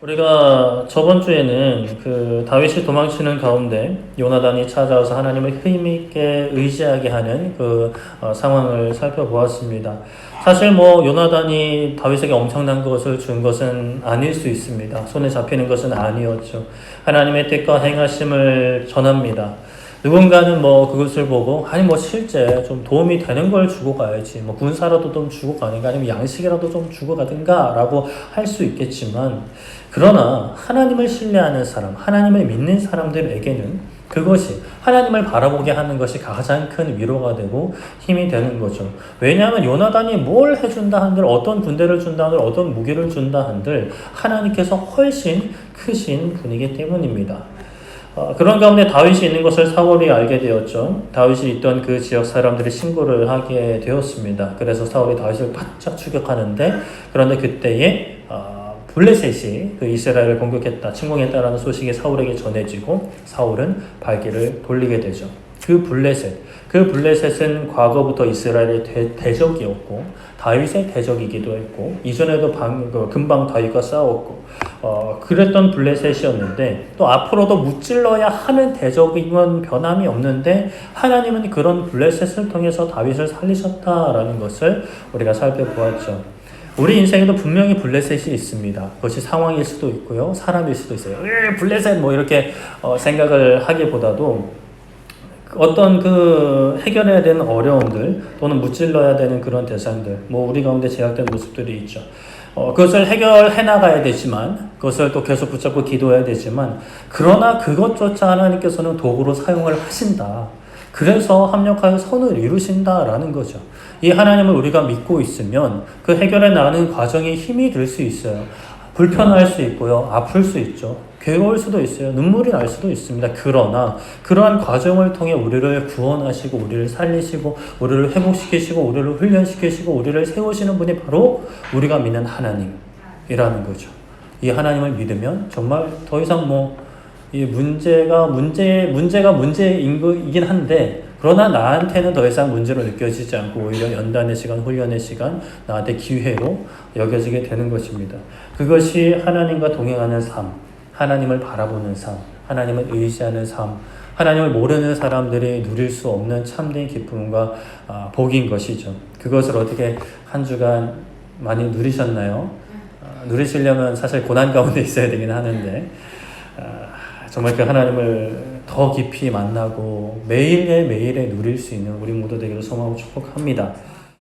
우리가 저번 주에는 그 다윗이 도망치는 가운데 요나단이 찾아와서 하나님을 힘있게 의지하게 하는 상황을 살펴보았습니다. 사실 요나단이 다윗에게 엄청난 것을 준 것은 아닐 수 있습니다. 손에 잡히는 것은 아니었죠. 하나님의 뜻과 행하심을 전합니다. 누군가는 그것을 보고 실제 좀 도움이 되는 걸 주고 가야지, 군사라도 좀 주고 가는가, 아니면 양식이라도 좀 주고 가든가 라고 할 수 있겠지만, 그러나 하나님을 신뢰하는 사람, 하나님을 믿는 사람들에게는 그것이 하나님을 바라보게 하는 것이 가장 큰 위로가 되고 힘이 되는 거죠. 왜냐하면 요나단이 뭘 해준다 한들, 어떤 군대를 준다 한들, 어떤 무기를 준다 한들 하나님께서 훨씬 크신 분이기 때문입니다. 그런 가운데 다윗이 있는 것을 사울이 알게 되었죠. 다윗이 있던 그 지역 사람들이 신고를 하게 되었습니다. 그래서 사울이 다윗을 바짝 추격하는데, 그런데 그때에 블레셋이 그 이스라엘을 공격했다, 침공했다라는 소식이 사울에게 전해지고 사울은 발길을 돌리게 되죠. 그 블레셋은 과거부터 이스라엘의 대적이었고 다윗의 대적이기도 했고, 이전에도 금방 다윗과 싸웠고 그랬던 블레셋이었는데, 또 앞으로도 무찔러야 하는 대적임은 변함이 없는데 하나님은 그런 블레셋을 통해서 다윗을 살리셨다라는 것을 우리가 살펴보았죠. 우리 인생에도 분명히 블레셋이 있습니다. 그것이 상황일 수도 있고요, 사람일 수도 있어요. 블레셋 이렇게 생각을 하기보다도 어떤 해결해야 되는 어려움들, 또는 무찔러야 되는 그런 대상들, 우리 가운데 제약된 모습들이 있죠. 그것을 해결해 나가야 되지만, 그것을 또 계속 붙잡고 기도해야 되지만, 그러나 그것조차 하나님께서는 도구로 사용을 하신다. 그래서 합력하여 선을 이루신다라는 거죠. 이 하나님을 우리가 믿고 있으면 그 해결해 나가는 과정에 힘이 될 수 있어요. 불편할 수 있고요, 아플 수 있죠. 괴로울 수도 있어요. 눈물이 날 수도 있습니다. 그러나 그러한 과정을 통해 우리를 구원하시고, 우리를 살리시고, 우리를 회복시키시고, 우리를 훈련시키시고, 우리를 세우시는 분이 바로 우리가 믿는 하나님이라는 거죠. 이 하나님을 믿으면 정말 더 이상 이 문제가 문제인 거이긴 한데, 그러나 나한테는 더 이상 문제로 느껴지지 않고 오히려 연단의 시간, 훈련의 시간, 나한테 기회로 여겨지게 되는 것입니다. 그것이 하나님과 동행하는 삶, 하나님을 바라보는 삶, 하나님을 의지하는 삶, 하나님을 모르는 사람들이 누릴 수 없는 참된 기쁨과 복인 것이죠. 그것을 어떻게 한 주간 많이 누리셨나요? 누리시려면 사실 고난 가운데 있어야 되긴 하는데, 정말 그 하나님을 더 깊이 만나고 매일에 누릴 수 있는 우리 모두 되기를 소망하고 축복합니다.